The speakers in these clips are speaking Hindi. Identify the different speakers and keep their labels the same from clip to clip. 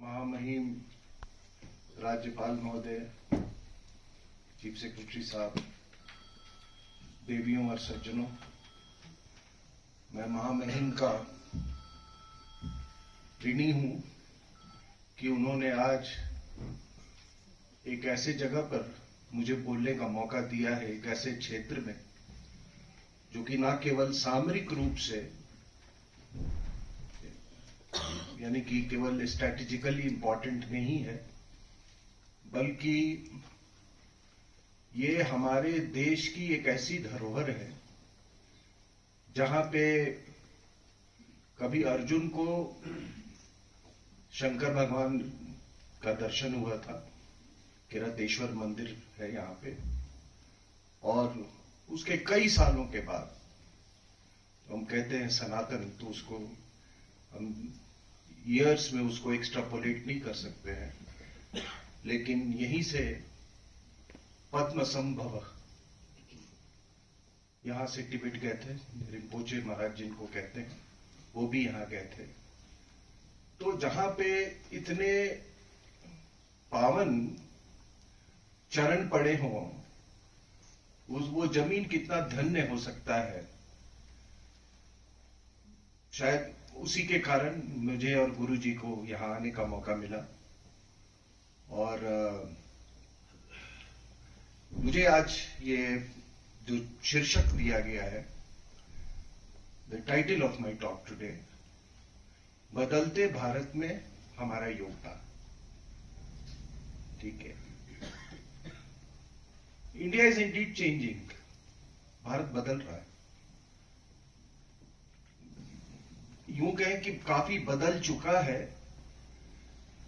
Speaker 1: महामहिम राज्यपाल महोदय, चीफ सेक्रेटरी साहब, देवियों और सज्जनों, मैं महामहिम का ऋणी हूं कि उन्होंने आज एक ऐसे जगह पर मुझे बोलने का मौका दिया है, एक ऐसे क्षेत्र में जो कि ना केवल सामरिक रूप से यानी कि केवल स्ट्रैटेजिकली इंपॉर्टेंट नहीं है, बल्कि ये हमारे देश की एक ऐसी धरोहर है जहां पे कभी अर्जुन को शंकर भगवान का दर्शन हुआ था। किरतेश्वर मंदिर है यहां पे, और उसके कई सालों के बाद हम कहते हैं सनातन, तो उसको हम ईयर्स में उसको एक्स्ट्रापोलेट नहीं कर सकते हैं, लेकिन यहीं से पद्म संभव यहां से तिब्बत गए थे, रिम्पोचे महाराज जिनको कहते हैं, वो भी यहां गए थे। तो जहां पे इतने पावन चरण पड़े हों, वो जमीन कितना धन्य हो सकता है। शायद उसी के कारण मुझे और गुरुजी को यहां आने का मौका मिला, और मुझे आज ये जो शीर्षक दिया गया है, the title of my talk today, बदलते भारत में हमारा योगदान। ठीक है, India is Indeed changing, Bharat बदल रहा है। यूं कहें कि काफी बदल चुका है।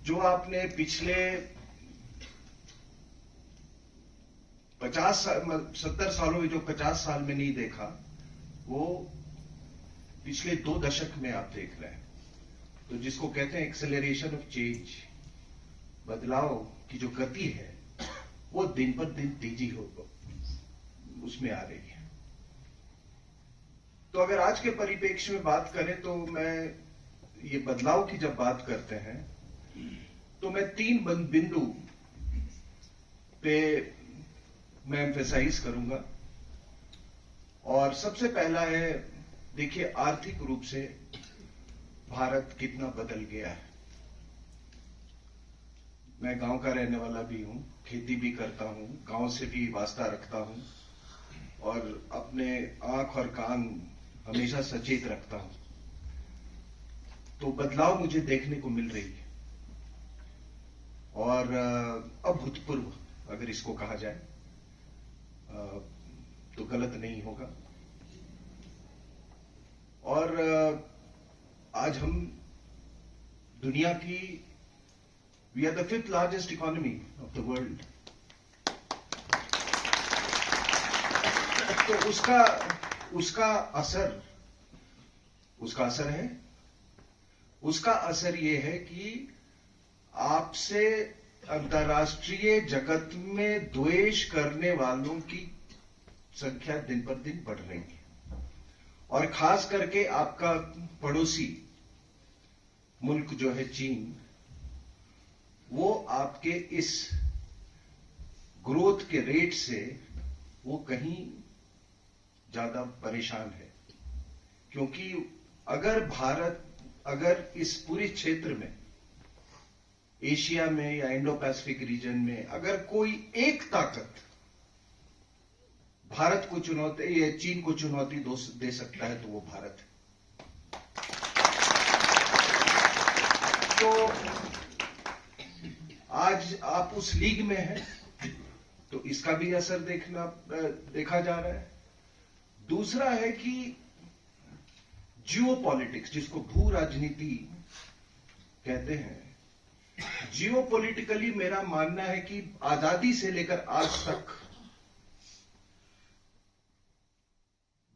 Speaker 1: जो आपने पिछले 70 सालों में, जो 50 साल में नहीं देखा, वो पिछले 2 दशक में आप देख रहे हैं। तो जिसको कहते हैं एक्सेलरेशन ऑफ चेंज, बदलाव की जो गति है वो दिन पर दिन तेजी हो उसमें आ रही है। तो अगर आज के परिप्रेक्ष्य में बात करें, तो मैं ये बदलाव की जब बात करते हैं तो मैं 3 बिंदु पे मैं एम्फेसाइज करूंगा। और सबसे पहला है, देखिए आर्थिक रूप से भारत कितना बदल गया है। मैं गांव का रहने वाला भी हूं, खेती भी करता हूं, गांव से भी वास्ता रखता हूं, और अपने आंख और कान हमेशा सचेत रखता हूं। तो बदलाव मुझे देखने को मिल रही है, और अभूतपूर्व अगर इसको कहा जाए तो गलत नहीं होगा। और आज हम दुनिया की, we are the 5th largest economy of the world. तो उसका असर है, उसका असर यह है कि आपसे अंतर्राष्ट्रीय जगत में द्वेष करने वालों की संख्या दिन पर दिन बढ़ रही है। और खास करके आपका पड़ोसी मुल्क जो है चीन, वो आपके इस ग्रोथ के रेट से वो कहीं ज्यादा परेशान है। क्योंकि अगर इस पूरे क्षेत्र में, एशिया में या इंडो पैसिफिक रीजन में, अगर कोई एक ताकत भारत को चुनौती या चीन को चुनौती दे सकता है, तो वो भारत है। तो आज आप उस लीग में हैं, तो इसका भी असर देखा जा रहा है। दूसरा है कि जियो पॉलिटिक्स, जिसको भू राजनीति कहते हैं, जियो पॉलिटिकली मेरा मानना है कि आजादी से लेकर आज तक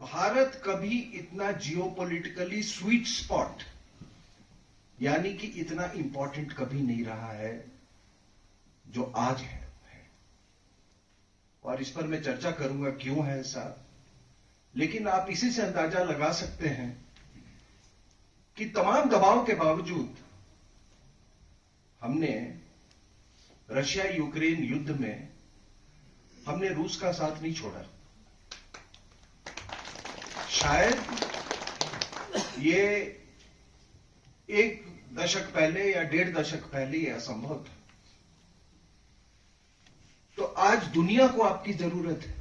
Speaker 1: भारत कभी इतना जियो पॉलिटिकली स्वीट स्पॉट, यानी कि इतना इंपॉर्टेंट कभी नहीं रहा है जो आज है। और इस पर मैं चर्चा करूंगा क्यों है ऐसा। लेकिन आप इसी से अंदाजा लगा सकते हैं कि तमाम दबाव के बावजूद हमने रशिया यूक्रेन युद्ध में हमने रूस का साथ नहीं छोड़ा। शायद ये 1 दशक पहले या 1.5 दशक पहले ये असंभव था। तो आज दुनिया को आपकी जरूरत है।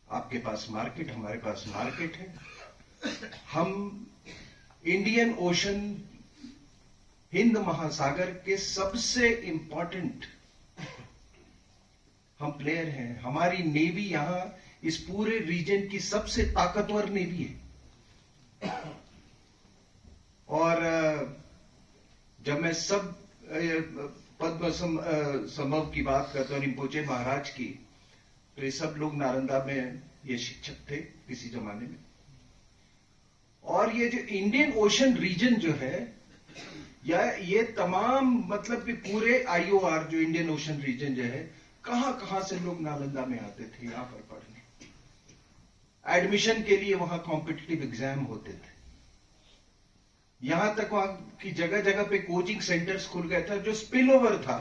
Speaker 1: आपके पास मार्केट, हमारे पास मार्केट है। हम इंडियन ओशन, हिंद महासागर के सबसे इंपॉर्टेंट हम प्लेयर हैं। हमारी नेवी यहां इस पूरे रीजन की सबसे ताकतवर नेवी है। और जब मैं सब पद्म संभव की बात करता हूं, रिम्पोचे महाराज की, तो ये सब लोग नालंदा में ये शिक्षक थे किसी जमाने में। और ये जो इंडियन ओशन रीजन जो है, या ये तमाम मतलब कि पूरे आईओआर जो इंडियन ओशन रीजन जो है, कहां से लोग नालंदा में आते थे यहां पर पढ़ने। एडमिशन के लिए वहां कॉम्पिटिटिव एग्जाम होते थे। यहां तक वहां की जगह जगह पे कोचिंग सेंटर्स खुल गए थे। जो स्पिल ओवर था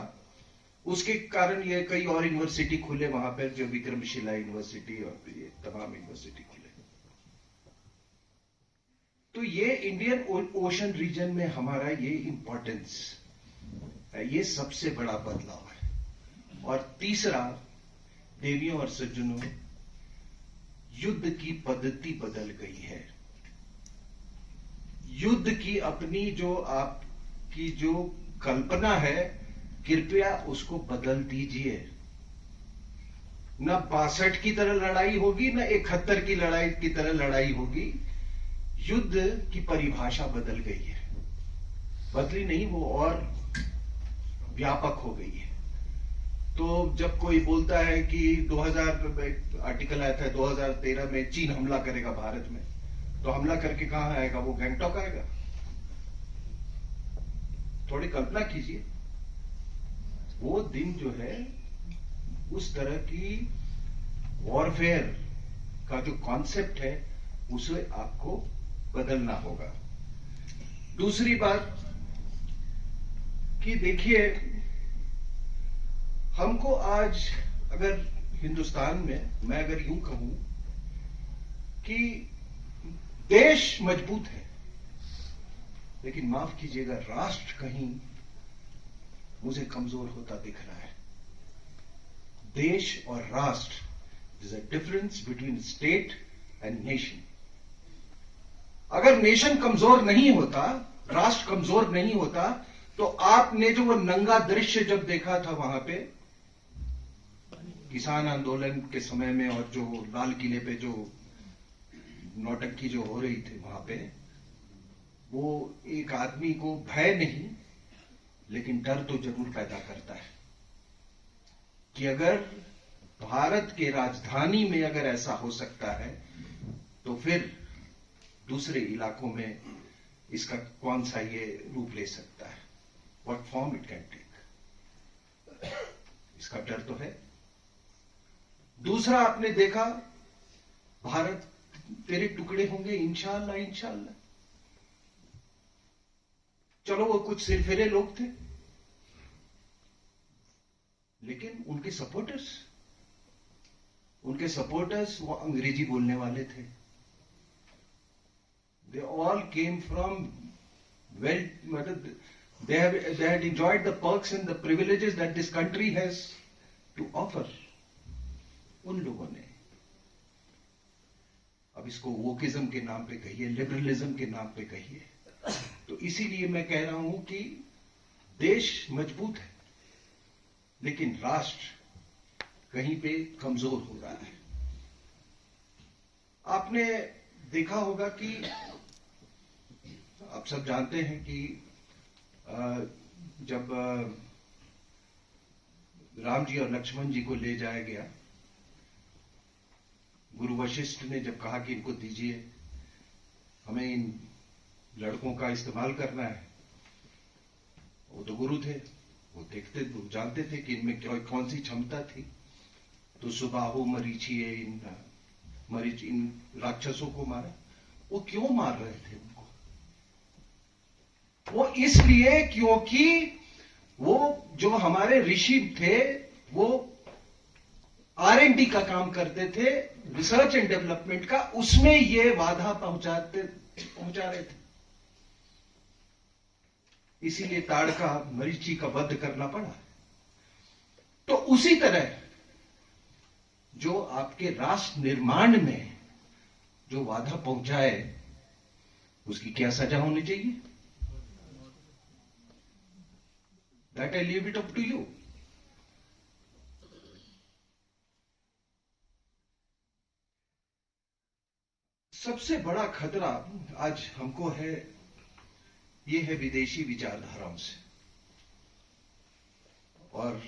Speaker 1: उसके कारण ये कई और यूनिवर्सिटी खुले वहां पर, जो विक्रमशिला यूनिवर्सिटी और ये तमाम यूनिवर्सिटी खुले। तो ये इंडियन ओशन रीजन में हमारा ये इंपॉर्टेंस है, ये सबसे बड़ा बदलाव है। और तीसरा, देवियों और सज्जनों, युद्ध की पद्धति बदल गई है। युद्ध की अपनी जो आपकी जो कल्पना है, कृपया उसको बदल दीजिए। न 62 की तरह लड़ाई होगी, न 71 की लड़ाई की तरह लड़ाई होगी। युद्ध की परिभाषा बदल गई है। बदली नहीं, वो और व्यापक हो गई है। तो जब कोई बोलता है कि 2000 आर्टिकल आया था 2013 में चीन हमला करेगा भारत में, तो हमला करके कहां आएगा? वो गैंगटॉक आएगा? थोड़ी कल्पना कीजिए। वो दिन जो है, उस तरह की वॉरफेयर का जो कॉन्सेप्ट है, उसे आपको बदलना होगा। दूसरी बात कि देखिए, हमको आज अगर हिंदुस्तान में, मैं अगर यूं कहूं कि देश मजबूत है, लेकिन माफ कीजिएगा, राष्ट्र कहीं मुझे कमजोर होता दिख रहा है। देश और राष्ट्र, there's a difference between state and nation. अगर नेशन कमजोर नहीं होता, राष्ट्र कमजोर नहीं होता, तो आपने जो वो नंगा दृश्य जब देखा था वहां पे किसान आंदोलन के समय में, और जो लाल किले पे जो नौटंकी जो हो रही थी वहां पे, वो एक आदमी को भय नहीं लेकिन डर तो जरूर पैदा करता है कि अगर भारत के राजधानी में अगर ऐसा हो सकता है, तो फिर दूसरे इलाकों में इसका कौन सा ये रूप ले सकता है, what form it can take. इसका डर तो है। दूसरा, आपने देखा, भारत तेरे टुकड़े होंगे इंशाअल्लाह इंशाअल्लाह। चलो, वो कुछ सिरफिरे लोग थे, लेकिन उनके सपोर्टर्स वो अंग्रेजी बोलने वाले थे। They all came from they had enjoyed the perks and the privileges that this country has to offer. उन लोगों ने, अब इसको वोकिज्म के नाम पे कहिए, लिबरलिज्म के नाम पे कहिए, तो इसीलिए मैं कह रहा हूं कि देश मजबूत है, लेकिन राष्ट्र कहीं पे कमजोर हो रहा है। आपने देखा होगा कि आप सब जानते हैं कि जब राम जी और लक्ष्मण जी को ले जाया गया, गुरु वशिष्ठ ने जब कहा कि इनको दीजिए, हमें इन लड़कों का इस्तेमाल करना है, वो तो गुरु थे, वो जानते थे कि इनमें कौन सी क्षमता थी। तो सुबाहु मरीचिए इन राक्षसों को मारा। वो क्यों मार रहे थे उनको? वो इसलिए क्योंकि वो जो हमारे ऋषि थे वो R&D का काम करते थे, रिसर्च एंड डेवलपमेंट का, उसमें ये बाधा पहुंचा रहे थे। इसीलिए ताड़का मरीचि का वध करना पड़ा। तो उसी तरह जो आपके राष्ट्र निर्माण में जो बाधा पहुंचाए उसकी क्या सजा होनी चाहिए, that I leave it up to you. सबसे बड़ा खतरा आज हमको है, ये है विदेशी विचारधाराओं से। और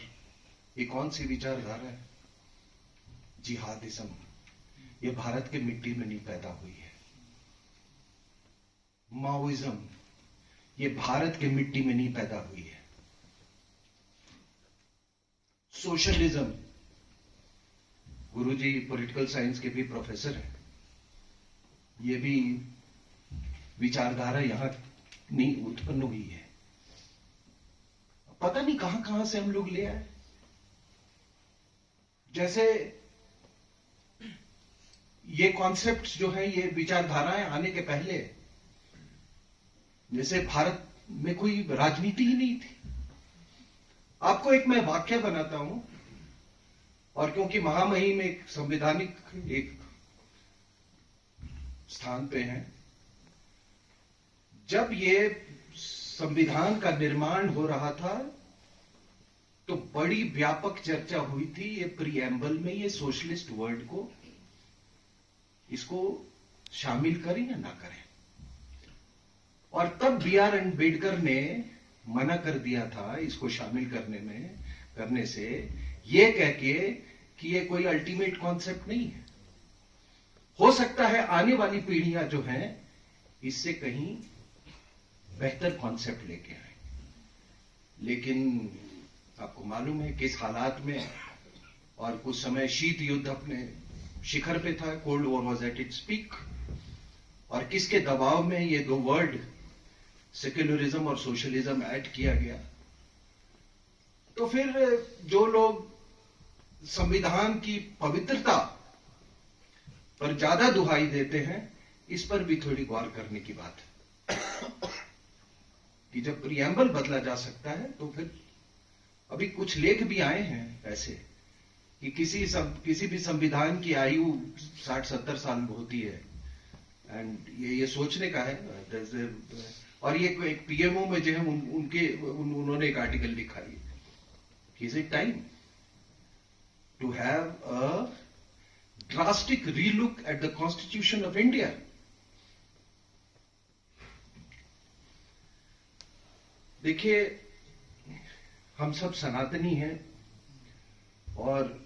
Speaker 1: ये कौन सी विचारधारा है? जिहादिज्म। ये भारत के मिट्टी में नहीं पैदा हुई है। माओइज्म, ये भारत के मिट्टी में नहीं पैदा हुई है। सोशलिज्म, गुरुजी पॉलिटिकल साइंस के भी प्रोफेसर हैं, ये भी विचारधारा यहां नहीं उत्पन्न हुई है। पता नहीं कहां कहां से हम लोग ले आए। जैसे ये कॉन्सेप्ट्स जो है, ये विचारधाराएं आने के पहले जैसे भारत में कोई राजनीति ही नहीं थी। आपको एक मैं वाक्य बनाता हूं, और क्योंकि महामहिम एक संवैधानिक एक स्थान पे हैं, जब ये संविधान का निर्माण हो रहा था तो बड़ी व्यापक चर्चा हुई थी ये प्रीएम्बल में, ये सोशलिस्ट वर्ड को, इसको शामिल करें या ना करें। और तब B.R. अम्बेडकर ने मना कर दिया था इसको शामिल करने से, ये कह के कि ये कोई अल्टीमेट कॉन्सेप्ट नहीं है। हो सकता है आने वाली पीढ़ियां जो हैं इससे कहीं बेहतर कॉन्सेप्ट लेके आए, लेकिन आपको मालूम है किस हालात में, और कुछ समय शीत युद्ध अपने शिखर पे था, cold war was at its peak, और किसके दबाव में ये दो वर्ड सेक्युलरिज्म और सोशलिज्म ऐड किया गया। तो फिर जो लोग संविधान की पवित्रता पर ज्यादा दुहाई देते हैं, इस पर भी थोड़ी गौर करने की बात है कि जब प्रीएम्बल बदला जा सकता है तो फिर अभी कुछ लेख भी आए हैं ऐसे कि किसी भी संविधान की आयु 60-70 साल होती है, एंड ये सोचने का है। और ये एक पीएमओ में जो है उन्होंने एक आर्टिकल लिखा है, is it time to have a drastic relook at the constitution of India. देखिए, हम सब सनातनी हैं और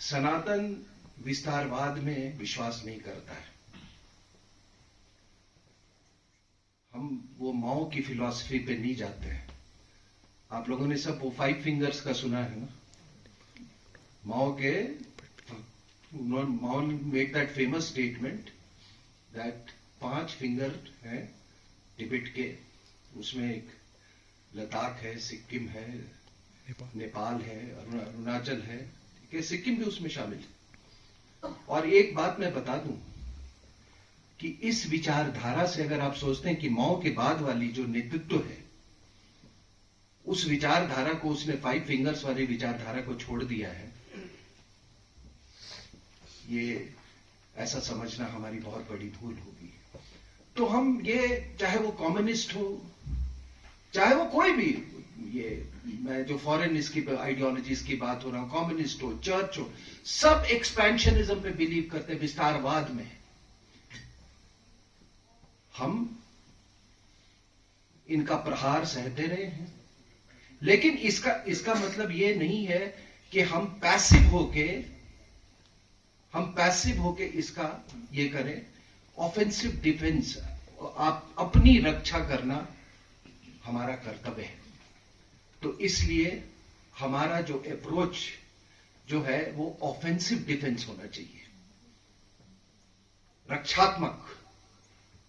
Speaker 1: सनातन विस्तारवाद में विश्वास नहीं करता है। हम वो माओ की फिलॉसफी पे नहीं जाते हैं। आप लोगों ने सब वो 5 फिंगर्स का सुना है ना? Mao make that famous statement that 5 finger है तिब्बत के, उसमें एक लद्दाख है, सिक्किम है, नेपाल है, अरुणाचल है, ठीक है, सिक्किम भी उसमें शामिल है। और एक बात मैं बता दूं कि इस विचारधारा से अगर आप सोचते हैं कि माओ के बाद वाली जो नेतृत्व है, उस विचारधारा को उसने 5 फिंगर्स वाली विचारधारा को छोड़ दिया है, ये ऐसा समझना हमारी बहुत बड़ी भूल होगी। तो हम ये, चाहे वो कम्युनिस्ट हो, चाहे वो कोई भी, ये मैं जो फॉरेन इसकी आइडियोलॉजीज की बात हो रहा हूं, कम्युनिस्ट हो, चर्च हो, सब एक्सपेंशनिज्म पे बिलीव करते हैं, विस्तारवाद में। हम इनका प्रहार सहते रहे हैं, लेकिन इसका मतलब ये नहीं है कि हम पैसिव होके इसका ये करें। ऑफेंसिव डिफेंस, आप अपनी रक्षा करना हमारा कर्तव्य है। तो इसलिए हमारा जो अप्रोच जो है वो ऑफेंसिव डिफेंस होना चाहिए, रक्षात्मक।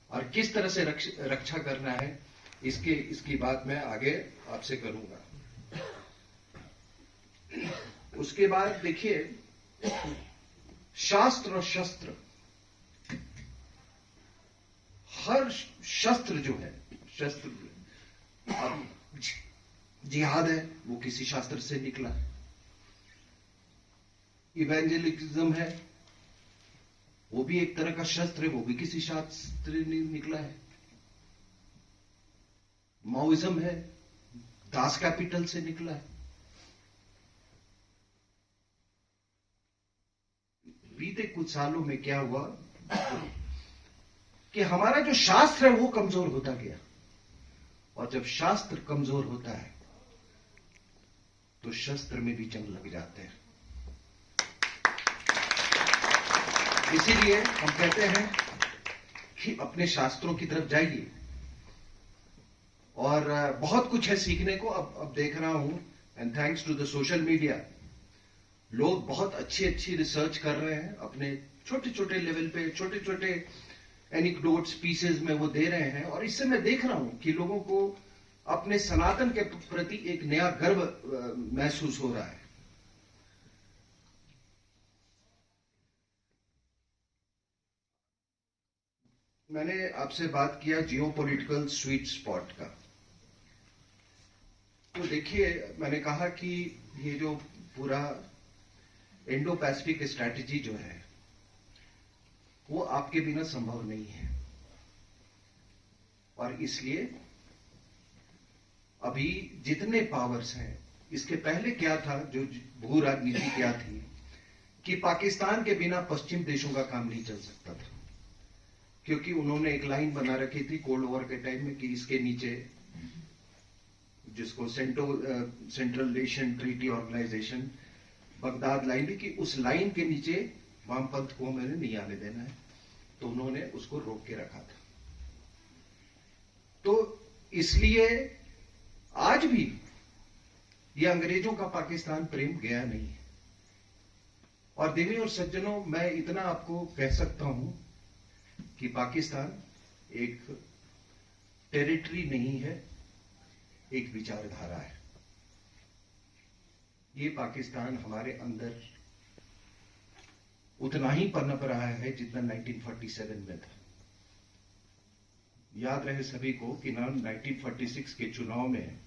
Speaker 2: और किस तरह से रक्षा करना है, इसकी बात मैं आगे आपसे करूंगा। उसके बाद देखिए, शास्त्र और शस्त्र, हर शस्त्र जो है, शस्त्र अब जिहाद है वो किसी शास्त्र से निकला है, इवेंजेलिज्म है वो भी एक तरह का शस्त्र है, वो भी किसी शास्त्र ने निकला है, माओइज्म है दास कैपिटल से निकला है। बीते कुछ सालों में क्या हुआ कि हमारा जो शास्त्र है वो कमजोर होता गया, और जब शास्त्र कमजोर होता है तो शस्त्र में भी जंग लग जाते हैं। इसीलिए हम कहते हैं कि अपने शास्त्रों की तरफ जाइए, और बहुत कुछ है सीखने को। अब देख रहा हूं, and thanks to the social media, लोग बहुत अच्छी रिसर्च कर रहे हैं, अपने छोटे छोटे लेवल पे छोटे छोटे एनिक्डोट्स पीसेस में वो दे रहे हैं, और इससे मैं देख रहा हूं कि लोगों को अपने सनातन के प्रति एक नया गर्व महसूस हो रहा है। मैंने आपसे बात किया जियोपॉलिटिकल स्वीट स्पॉट का, तो देखिए मैंने कहा कि ये जो पूरा इंडो पैसिफिक स्ट्रैटेजी जो है वो आपके बिना संभव नहीं है, और इसलिए अभी जितने पावर्स हैं, इसके पहले क्या था, जो भू राजनीति क्या थी कि पाकिस्तान के बिना पश्चिम देशों का काम नहीं चल सकता था, क्योंकि उन्होंने एक लाइन बना रखी थी कोल्ड वॉर के टाइम में कि इसके नीचे, जिसको Central Asian Treaty Organization Baghdad line भी, कि उस लाइन के नीचे वामपंथ को मैंने नहीं आने देना है, तो उन्होंने उसको रोक के रखा था। तो इसलिए आज भी ये अंग्रेजों का पाकिस्तान प्रेम गया नहीं है। और देवी और सज्जनों, मैं इतना आपको कह सकता हूं कि पाकिस्तान एक टेरिटरी नहीं है, एक विचारधारा है। ये पाकिस्तान हमारे अंदर उतना ही पनप रहा है जितना 1947 में था। याद रहे सभी को कि 1946 के चुनाव में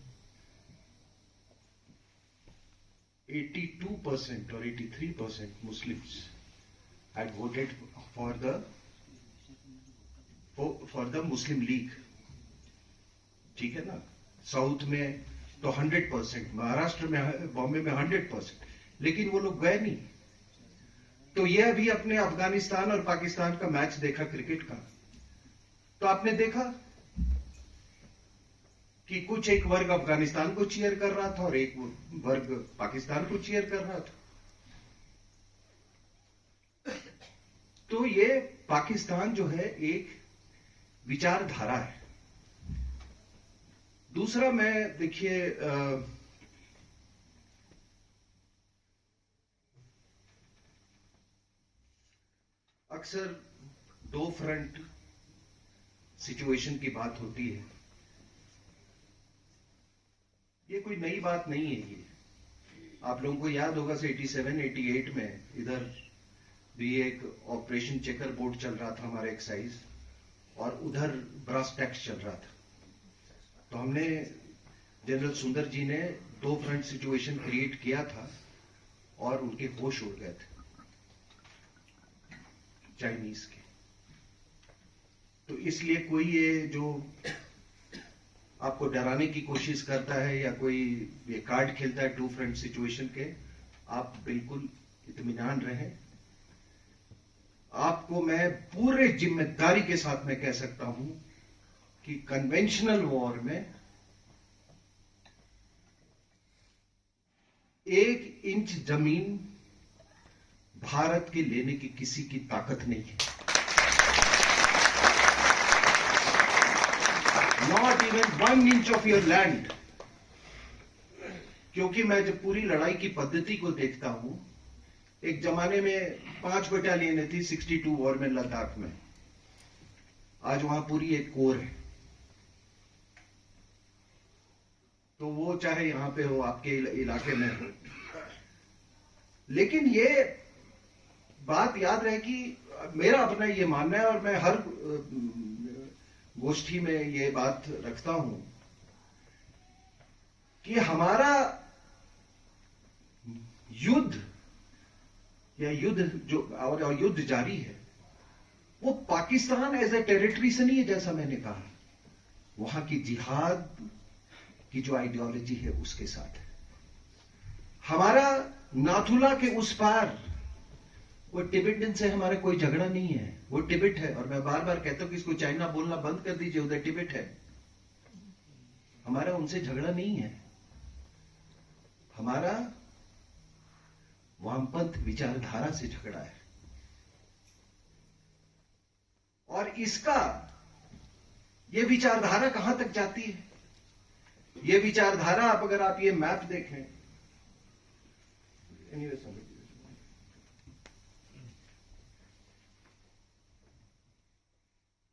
Speaker 2: 82% और 83% Muslims had voted for the Muslim league, ठीक है ना। साउथ में तो 100%, महाराष्ट्र में, बॉम्बे में 100%, लेकिन वो लोग गए नहीं। तो ये अभी अपने अफगानिस्तान और पाकिस्तान का मैच देखा क्रिकेट का, तो आपने देखा कि कुछ एक वर्ग अफगानिस्तान को चीयर कर रहा था और एक वर्ग पाकिस्तान को चीयर कर रहा था। तो ये पाकिस्तान जो है एक विचारधारा है। दूसरा, मैं देखिए अक्सर दो फ्रंट सिचुएशन की बात होती है। ये कोई नई बात नहीं है। ये आप लोगों को याद होगा 87-88 में इधर भी एक ऑपरेशन चेकर बोर्ड चल रहा था हमारे एक्साइज, और उधर ब्रास टैक्स चल रहा था। तो हमने, जनरल सुंदर जी ने दो फ्रंट सिचुएशन क्रिएट किया था और उनके होश उड़ गए थे चाइनीज के। तो इसलिए कोई ये जो आपको डराने की कोशिश करता है या कोई ये कार्ड खेलता है टू फ्रंट सिचुएशन के, आप बिल्कुल इत्मीनान रहें। आपको मैं पूरे जिम्मेदारी के साथ में कह सकता हूं कि कन्वेंशनल वॉर में 1 इंच जमीन भारत के लेने की किसी की ताकत नहीं है। Not even 1 inch of your land. क्योंकि मैं जब पूरी लड़ाई की पद्धति को देखता हूं, एक जमाने में 5 बटालियनें थी 62 वॉर में लद्दाख में, आज वहां पूरी एक कोर है। तो वो चाहे यहां पे हो, आपके इलाके में हो, लेकिन ये बात याद रहे कि मेरा अपना ये मानना है और मैं हर गोष्ठी में ये बात रखता हूं कि हमारा युद्ध या युद्ध जो और युद्ध जारी है वो पाकिस्तान एज ए टेरिटरी से नहीं है, जैसा मैंने कहा, वहां की जिहाद की जो आइडियोलॉजी है उसके साथ है। हमारा नाथुला के उस पार वो टिबेटन से हमारा कोई झगड़ा नहीं है, वो टिबेट है। और मैं बार बार कहता हूं कि इसको चाइना बोलना बंद कर दीजिए, उधर टिबेट है, हमारा उनसे झगड़ा नहीं है। हमारा वामपंथ विचारधारा से झगड़ा है। और इसका ये विचारधारा कहां तक जाती है? ये विचारधारा अगर आप ये मैप देखें,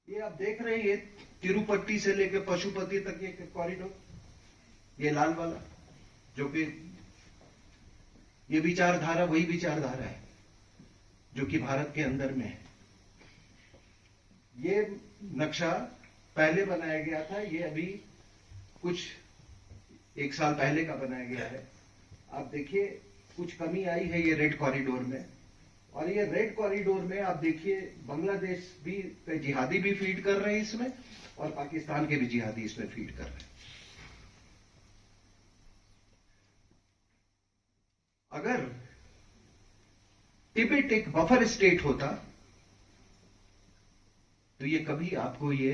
Speaker 2: ये आप देख रहे हैं, ये तिरुपति से लेकर पशुपति तक ये कॉरिडोर, ये लाल वाला, जो कि ये विचारधारा वही विचारधारा है जो कि भारत के अंदर में है। ये नक्शा पहले बनाया गया था, ये अभी कुछ 1 साल पहले का बनाया गया है। आप देखिए कुछ कमी आई है ये रेड कॉरिडोर में, और ये रेड कॉरिडोर में आप देखिए बांग्लादेश भी जिहादी भी फीड कर रहे हैं इसमें, और पाकिस्तान के भी जिहादी इसमें फीड कर रहे हैं। अगर तिब्बत एक बफर स्टेट होता तो ये कभी आपको ये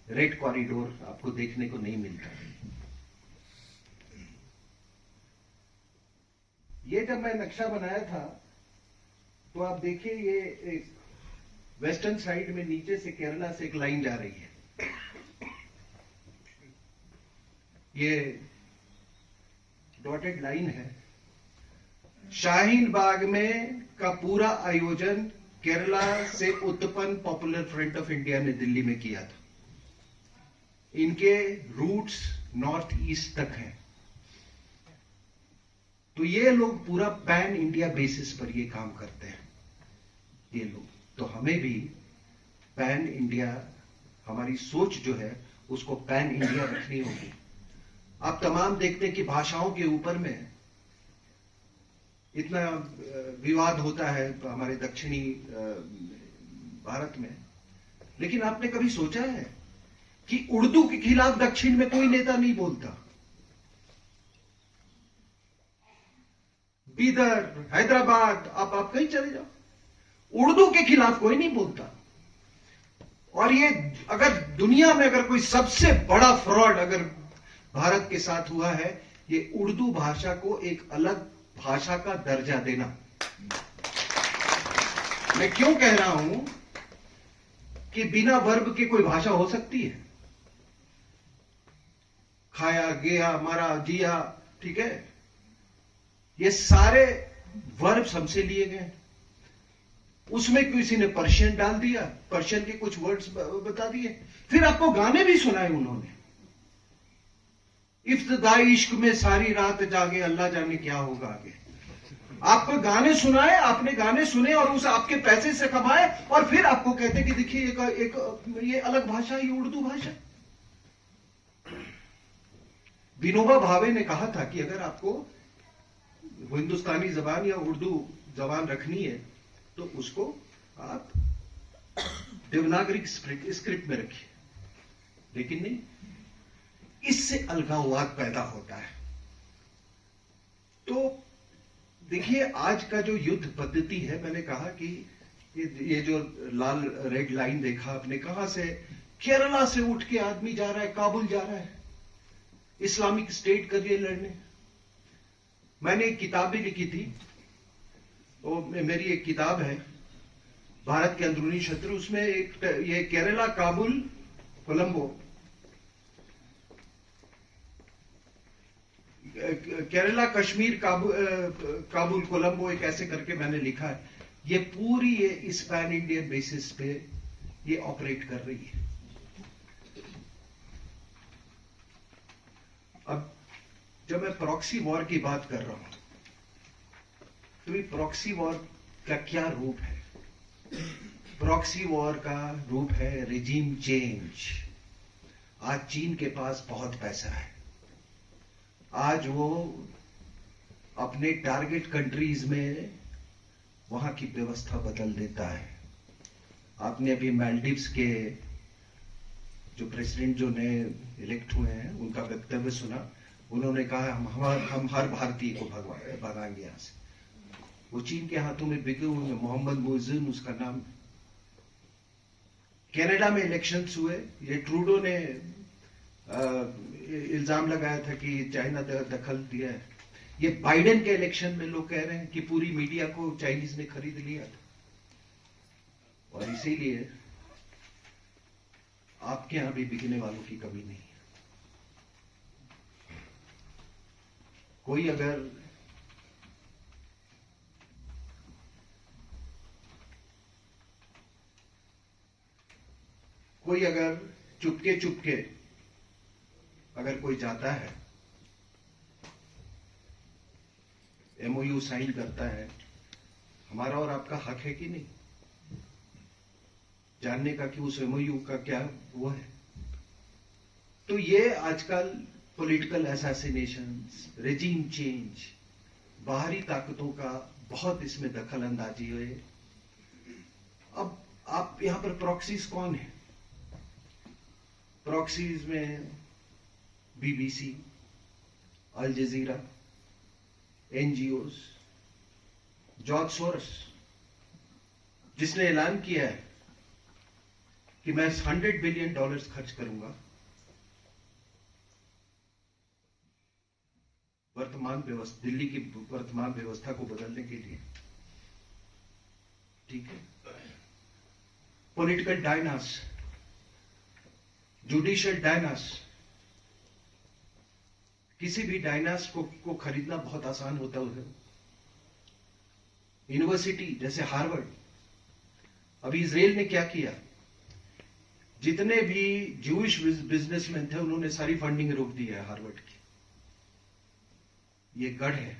Speaker 2: रेड कॉरिडोर आपको देखने को नहीं मिलता। ये जब मैं नक्शा बनाया था तो आप देखिए ये एक वेस्टर्न साइड में नीचे से केरला से एक लाइन जा रही है। ये डॉटेड लाइन है। शाहीन बाग में का पूरा आयोजन केरला से उत्पन्न पॉपुलर फ्रंट ऑफ इंडिया ने दिल्ली में किया था। इनके रूट्स नॉर्थ ईस्ट तक हैं। तो ये लोग पूरा पैन इंडिया बेसिस पर ये काम करते हैं ये लोग। तो हमें भी पैन इंडिया, हमारी सोच जो है उसको पैन इंडिया रखनी होगी। आप तमाम देखते हैं कि भाषाओं के ऊपर में इतना विवाद होता है हमारे दक्षिणी भारत में, लेकिन आपने कभी सोचा है कि उर्दू के खिलाफ दक्षिण में कोई नेता नहीं बोलता? बीदर, हैदराबाद, आप कहीं चले जाओ, उर्दू के खिलाफ कोई नहीं बोलता। और ये अगर दुनिया में अगर कोई सबसे बड़ा फ्रॉड अगर भारत के साथ हुआ है, ये उर्दू भाषा को एक अलग भाषा का दर्जा देना। मैं क्यों कह रहा हूं कि बिना वर्ब के कोई भाषा हो सकती है? खाया, गया, मरा, जिया, ठीक है, ये सारे वर्ब्स हमसे लिए गए। उसमें किसी ने पर्शियन डाल दिया, पर्शियन के कुछ वर्ड्स बता दिए, फिर आपको गाने भी सुनाए उन्होंने। इफ्तिदाई इश्क में सारी रात जागे, अल्लाह जाने क्या होगा आगे। आपको गाने सुनाए, आपने गाने सुने और उसे आपके पैसे से कमाए, और फिर आपको कहते कि देखिए एक ये अलग भाषा, ये उर्दू भाषा। विनोबा भावे ने कहा था कि अगर आपको हिंदुस्तानी जबान या उर्दू जबान रखनी है तो उसको आप देवनागरी स्क्रिप्ट में रखिए, लेकिन नहीं, इससे अलगाववाद पैदा होता है। तो देखिए आज का जो युद्ध पद्धति है, मैंने कहा कि ये जो लाल रेड लाइन देखा आपने, कहां से? केरला से उठ के आदमी जा रहा है, काबुल जा रहा है इस्लामिक स्टेट के लिए लड़ने। मैंने एक किताब भी लिखी थी, वो मेरी एक किताब है भारत के अंदरूनी क्षेत्र, उसमें एक ये केरला, काबुल, कोलंबो, केरला, कश्मीर, काबुल, कोलंबो, एक ऐसे करके मैंने लिखा है। ये पूरी ये इस पैन इंडियन बेसिस पे ये ऑपरेट कर रही है। अब जब मैं प्रॉक्सी वॉर की बात कर रहा हूं, तो ये प्रॉक्सी वॉर का क्या रूप है? प्रॉक्सी वॉर का रूप है रिजीम चेंज। आज चीन के पास बहुत पैसा है। आज वो अपने टारगेट कंट्रीज में वहां की व्यवस्था बदल देता है। आपने अभी मालदीव्स के जो प्रेसिडेंट जो नए इलेक्ट हुए हैं उनका वक्तव्य सुना। उन्होंने कहा हम हर भारतीय को भगाएंगे यहां से। वो चीन के हाथों में बिके हुए मोहम्मद मुइज़िन उसका नाम। कनाडा में इलेक्शंस हुए, ये ट्रूडो ने इल्जाम लगाया था कि चाइना दखल दिया है। ये बाइडेन के इलेक्शन में लोग कह रहे हैं कि पूरी मीडिया को चाइनीज ने खरीद लिया था, और इसीलिए आपके यहां भी बिकने वालों की कमी नहीं है। कोई अगर चुपके चुपके अगर कोई जाता है, एमओयू साइन करता है, हमारा और आपका हक है कि नहीं जानने का कि उस एमओयू का क्या वो है? तो ये आजकल पॉलिटिकल असैसिनेशंस, रेजिम चेंज, बाहरी ताकतों का बहुत इसमें दखल अंदाजी हुए। अब आप यहां पर प्रॉक्सीज कौन है? प्रॉक्सीज में बीबीसी, अल जजीरा, एनजीओज, जॉर्ज सोरस, जिसने ऐलान किया है कि मैं $100 बिलियन खर्च करूंगा दिल्ली की वर्तमान व्यवस्था को बदलने के लिए। ठीक है, पॉलिटिकल डायनास, जुडिशियल डायनास, किसी भी डायनास को खरीदना बहुत आसान होता है। यूनिवर्सिटी जैसे हार्वर्ड, अभी इजराइल ने क्या किया, जितने भी जूइश बिजनेसमैन थे उन्होंने सारी फंडिंग रोक दी है हार्वर्ड की। ये गढ़ है,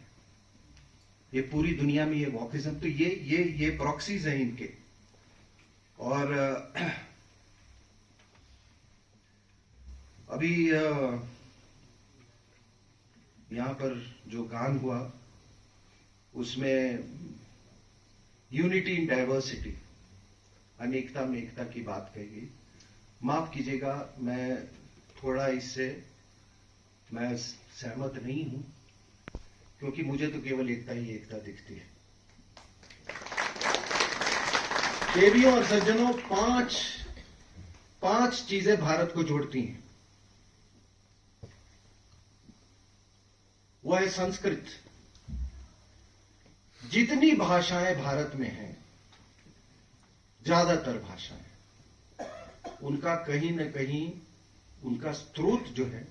Speaker 2: ये पूरी दुनिया में ये वॉकिज्म। तो ये प्रॉक्सीज हैं इनके। और अभी यहां पर जो गान हुआ उसमें यूनिटी इन डाइवर्सिटी, अनेकता में एकता की बात कही गई। माफ कीजिएगा, मैं थोड़ा इससे मैं सहमत नहीं हूं, क्योंकि मुझे तो केवल एकता ही एकता दिखती है। देवियों और सज्जनों, पांच चीजें भारत को जोड़ती हैं। वह है संस्कृत। जितनी भाषाएं भारत में हैं, ज्यादातर भाषाएं, उनका कहीं न कहीं उनका स्रोत जो है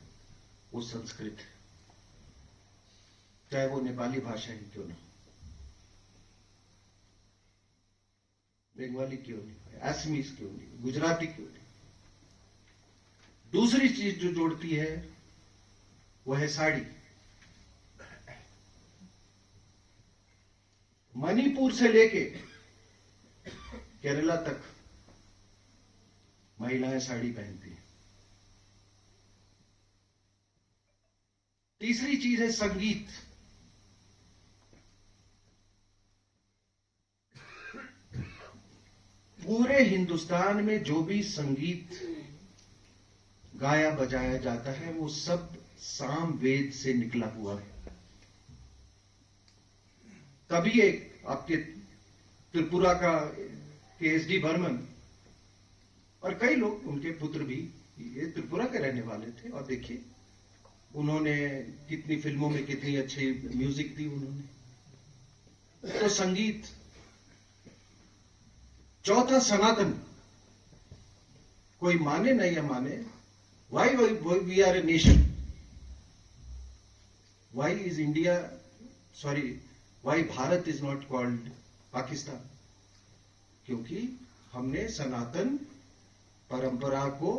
Speaker 2: वो संस्कृत है। चाहे वो नेपाली भाषा ही क्यों ना, बंगाली क्यों नहीं, असमीज क्यों नहीं, गुजराती क्यों नहीं। दूसरी चीज जो जोड़ती है वो है साड़ी। मणिपुर से लेके केरला तक महिलाएं साड़ी पहनती हैं। तीसरी चीज है संगीत। पूरे हिंदुस्तान में जो भी संगीत गाया बजाया जाता है वो सब साम वेद से निकला हुआ है। तभी एक आपके त्रिपुरा का एस.डी. बर्मन और कई लोग, उनके पुत्र भी ये त्रिपुरा के रहने वाले थे, और देखिए उन्होंने कितनी फिल्मों में कितनी अच्छी म्यूजिक दी उन्होंने। तो संगीत। चौथा सनातन। कोई माने न या माने, why we are a nation, why is India, sorry, why Bharat is not called Pakistan? क्योंकि हमने सनातन परंपरा को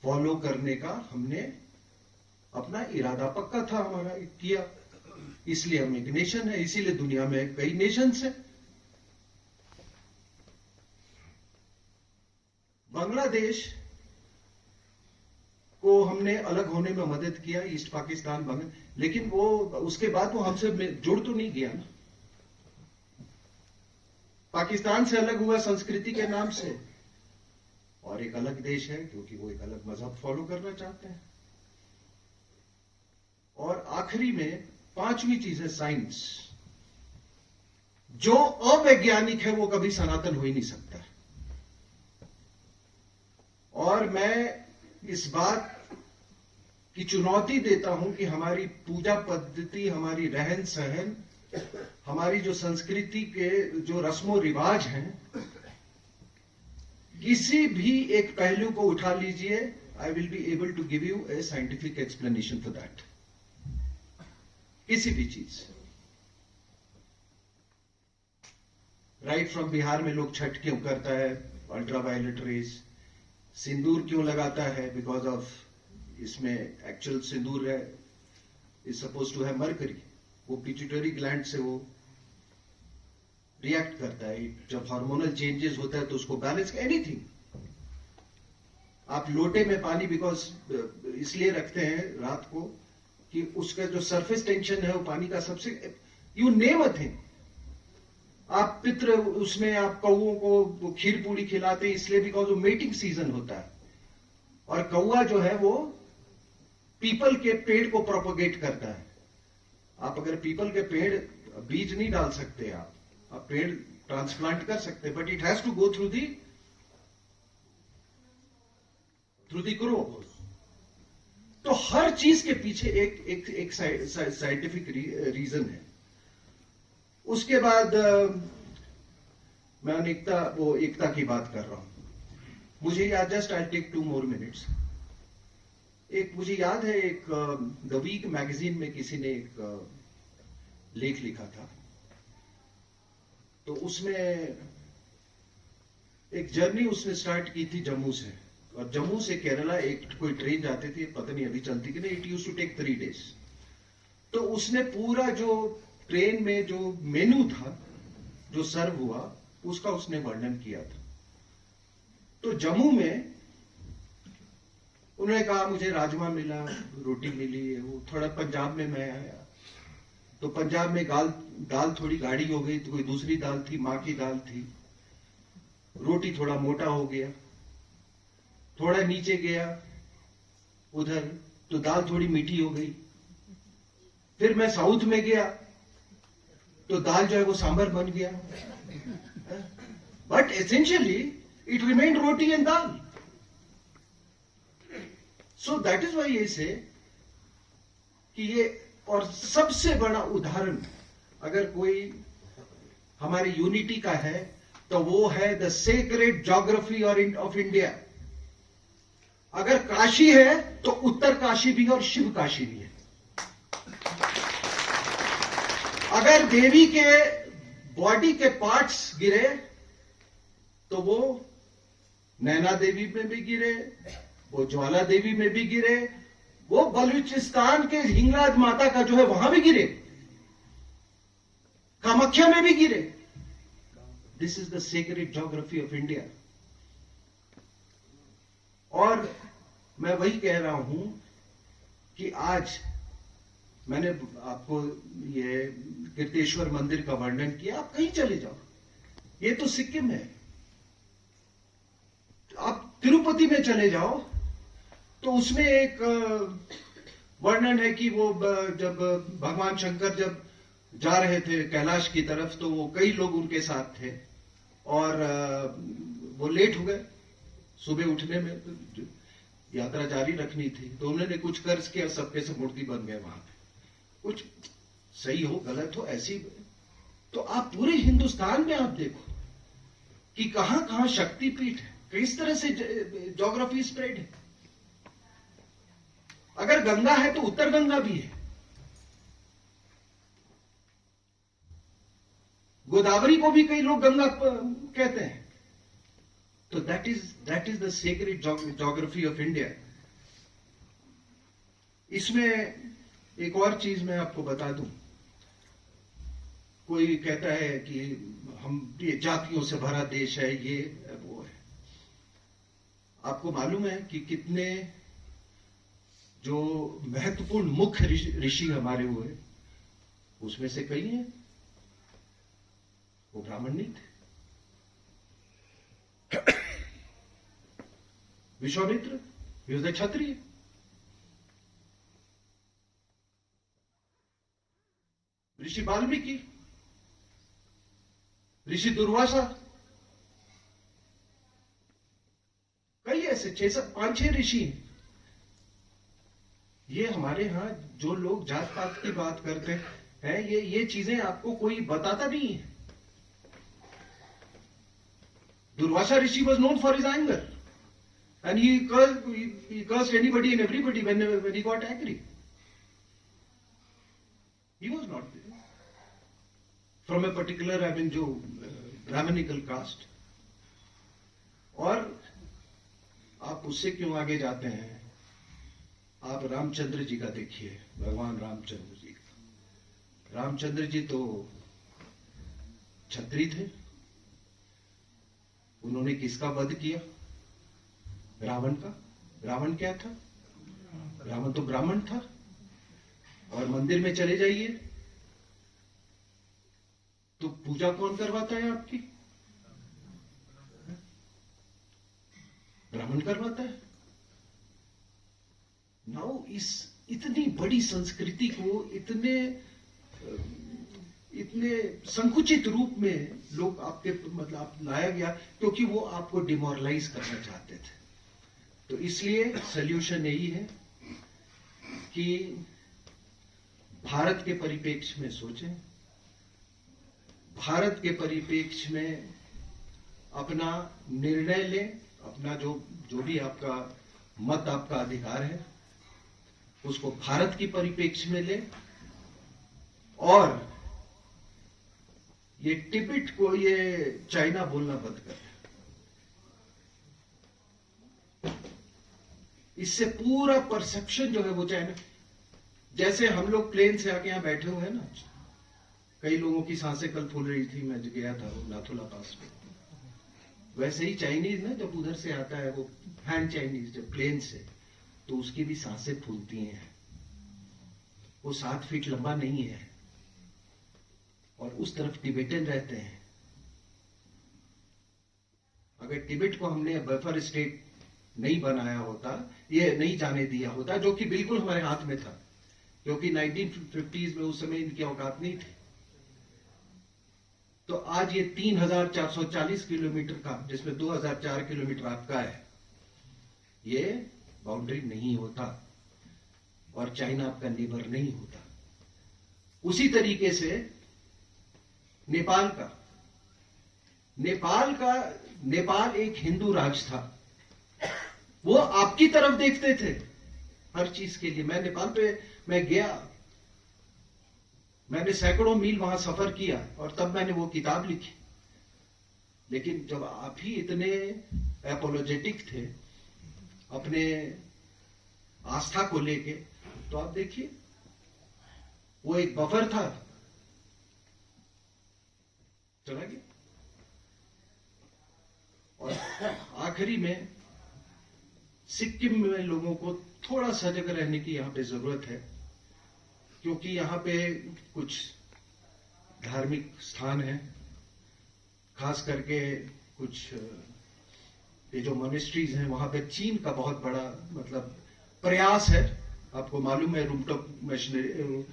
Speaker 2: फॉलो करने का हमने अपना इरादा पक्का था हमारा, किया। इसलिए हम एक नेशन है, इसीलिए दुनिया में कई नेशंस है। बांग्लादेश को हमने अलग होने में मदद किया, ईस्ट पाकिस्तान बंग, लेकिन वो उसके बाद वो हमसे जुड़ तो नहीं गया ना। पाकिस्तान से अलग हुआ संस्कृति के नाम से, और एक अलग देश है क्योंकि वो एक अलग मजहब फॉलो करना चाहते हैं। और आखिरी में पांचवी चीज है साइंस। जो अवैज्ञानिक है वो कभी सनातन हो ही नहीं सकता। और मैं इस बात की चुनौती देता हूं कि हमारी पूजा पद्धति, हमारी रहन सहन, हमारी जो संस्कृति के जो रस्मों रिवाज हैं, किसी भी एक पहलू को उठा लीजिए, I will be able to give you a scientific explanation for that. किसी भी चीज, राइट फ्रॉम बिहार में लोग छठ क्यों करता है, अल्ट्रावायलेट रेज। सिंदूर क्यों लगाता है, बिकॉज ऑफ, इसमें एक्चुअल सिंदूर है is suppose to have mercury. वो पिट्यूटरी ग्लैंड से वो रिएक्ट करता है, जब हार्मोनल चेंजेस होता है तो उसको बैलेंस, एनीथिंग। आप लोटे में पानी बिकॉज इसलिए रखते हैं रात को कि उसका जो सरफेस टेंशन है वो पानी का सबसे, यू नेम अ थिंग। आप पितृ उसमें आप कौओं को खीर पूरी खिलाते हैं इसलिए बिकॉज वो मेटिंग सीजन होता है, और कौआ जो है वो पीपल के पेड़ को प्रोपोगेट करता है। आप अगर पीपल के पेड़, बीज नहीं डाल सकते, आप पेड़ ट्रांसप्लांट कर सकते, but it has to go through the grow. तो हर चीज के पीछे एक साइंटिफिक रीजन है। उसके बाद मैं एकता की बात कर रहा हूं। मुझे याद, just I take 2 more minutes। मुझे याद है द वीक मैगजीन में किसी ने एक लेख लिखा था, तो उसमें एक जर्नी उसने स्टार्ट की थी जम्मू से, और जम्मू से केरला कोई ट्रेन जाती थी, पता नहीं अभी चलती कि नहीं, it used to take 3 days। तो उसने पूरा जो ट्रेन में जो मेनू था, जो सर्व हुआ, उसका उसने वर्णन किया था। तो जम्मू में उन्होंने कहा मुझे राजमा मिला, रोटी मिली। वो थोड़ा पंजाब में मैं आया तो पंजाब में दाल थोड़ी गाढ़ी हो गई, तो कोई दूसरी दाल थी, मां की दाल थी। रोटी थोड़ा मोटा हो गया। थोड़ा नीचे गया उधर तो दाल थोड़ी मीठी हो गई। फिर मैं साउथ में गया तो दाल जो है वो सांभर बन गया, but essentially it remained roti and dal. So that is why ये से कि ये, और सबसे बड़ा उदाहरण अगर कोई हमारी यूनिटी का है तो वो है the sacred geography of India. अगर काशी है तो उत्तर काशी भी और शिव काशी भी है। अगर देवी के बॉडी के पार्ट्स गिरे तो वो नैना देवी में भी गिरे, वो ज्वाला देवी में भी गिरे, वो बलूचिस्तान के हिंगलाज माता का जो है वहां भी गिरे, कामाख्या में भी गिरे। This is the sacred geography of India. और मैं वही कह रहा हूं कि आज मैंने आपको ये कीर्तेश्वर मंदिर का वर्णन किया। आप कहीं चले जाओ, ये तो सिक्किम है। आप तिरुपति में चले जाओ तो उसमें एक वर्णन है कि वो जब भगवान शंकर जब जा रहे थे कैलाश की तरफ तो वो कई लोग उनके साथ थे और वो लेट हो गए सुबह उठने में, यात्रा जारी रखनी थी, तो उन्होंने कुछ कर्ज किया, सबके सब मूर्ति बन गए वहां पे। कुछ सही हो गलत हो ऐसी, तो आप पूरे हिंदुस्तान में आप देखो कि कहां कहां शक्तिपीठ है, किस तरह से ज्योग्राफी स्प्रेड है। अगर गंगा है तो उत्तर गंगा भी है, गोदावरी को भी कई लोग गंगा कहते हैं। तो that is the sacred geography of India. इसमें एक और चीज मैं आपको बता दूं, कोई कहता है कि हम ये जातियों से भरा देश है, ये वो है। आपको मालूम है कि कितने जो महत्वपूर्ण मुख्य ऋषि हमारे हुए, उसमें से कई हैं वो ब्राह्मण नहीं थे। विश्वामित्र he was a क्षत्रिय, ऋषि वाल्मीकि, ऋषि दुर्वासा, कई ऐसे 5-6 ऋषि हैं। ये हमारे यहां जो लोग जात पात की बात करते हैं, ये चीजें आपको कोई बताता नहीं है। Durvasa Rishi was known for his anger, and he cursed anybody and everybody when he got angry. He was not from a particular, जो ब्राह्मणिकल कास्ट। और आप उससे क्यों आगे जाते हैं, आप रामचंद्र जी का देखिए, भगवान रामचंद्र जी का। रामचंद्र जी तो क्षत्रिय थे, उन्होंने किसका वध किया? रावण का। रावण क्या था? रावण तो ब्राह्मण था। और मंदिर में चले जाइए तो पूजा कौन करवाता है आपकी? ब्राह्मण करवाता है। नाउ इस इतनी बड़ी संस्कृति को इतने संकुचित रूप में लोग आपके मतलब लाया गया, क्योंकि वो आपको डिमोरलाइज करना चाहते थे। तो इसलिए सॉल्यूशन यही है कि भारत के परिप्रेक्ष्य में सोचें, भारत के परिप्रेक्ष्य में अपना निर्णय लें, अपना जो भी आपका मत, आपका अधिकार है, उसको भारत की परिप्रेक्ष्य में लें। और ये टिबेट को ये चाइना बोलना बंद कर। इससे पूरा परसेप्शन जो है वो चाइना, जैसे हम लोग प्लेन से आके यहां बैठे हुए हैं ना, कई लोगों की सांसें कल फूल रही थी, मैं गया था वो नाथुला पास में, वैसे ही चाइनीज ना जब उधर से आता है वो हैंड चाइनीज, जब प्लेन से, तो उसकी भी सांसें फूलती हैं। वो 7 फीट लंबा नहीं है और उस तरफ टिबेटन रहते हैं। अगर टिबेट को हमने बफर स्टेट नहीं बनाया होता, ये नहीं जाने दिया होता, जो कि बिल्कुल हमारे हाथ में था, क्योंकि 1950s में उस समय इनकी औकात नहीं थी, तो आज ये 3440 किलोमीटर का, जिसमें 2004 किलोमीटर आपका है, ये बाउंड्री नहीं होता और चाइना आपका नेबर नहीं होता। उसी तरीके से नेपाल एक हिंदू राज्य था, वो आपकी तरफ देखते थे हर चीज के लिए। मैं नेपाल पे मैं गया, मैंने सैकड़ों मील वहां सफर किया और तब मैंने वो किताब लिखी। लेकिन जब आप ही इतने एपोलोजेटिक थे अपने आस्था को लेके, तो आप देखिए वो एक बफर था, चला गया। और आखिरी में सिक्किम में लोगों को थोड़ा सजग रहने की यहां पे जरूरत है, क्योंकि यहां पे कुछ धार्मिक स्थान है, खास करके कुछ ये जो मॉनेस्ट्रीज हैं, वहां पे चीन का बहुत बड़ा मतलब प्रयास है। आपको मालूम है रूमटॉप मशीनरी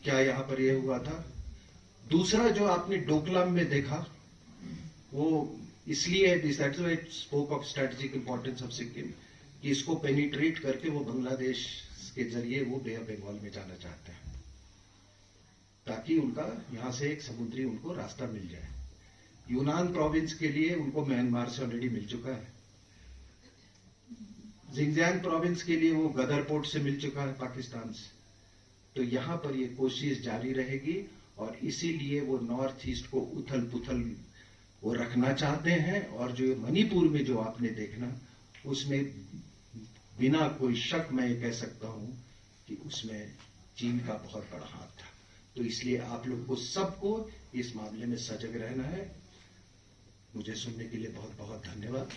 Speaker 2: क्या यहां पर ये हुआ था। दूसरा जो आपने डोकलाम में देखा, वो इसलिए that's why it spoke of strategic importance of Sikkim, कि इसको पेनिट्रेट करके वो बांग्लादेश के जरिए वो बे ऑफ बंगाल में जाना चाहते हैं, ताकि उनका यहां से एक समुद्री उनको रास्ता मिल जाए। यूनान प्रोविंस के लिए उनको म्यांमार से ऑलरेडी मिल चुका है, जिंगजियांग प्रोविंस के लिए वो गदर पोर्ट से मिल चुका है पाकिस्तान से। तो यहां पर ये कोशिश जारी रहेगी और इसीलिए वो नॉर्थ ईस्ट को उथल पुथल वो रखना चाहते हैं। और जो मणिपुर में जो आपने देखना, उसमें बिना कोई शक मैं ये कह सकता हूं कि उसमें चीन का बहुत बड़ा हाथ था। तो इसलिए आप लोग को सबको इस मामले में सजग रहना है। मुझे सुनने के लिए बहुत बहुत धन्यवाद।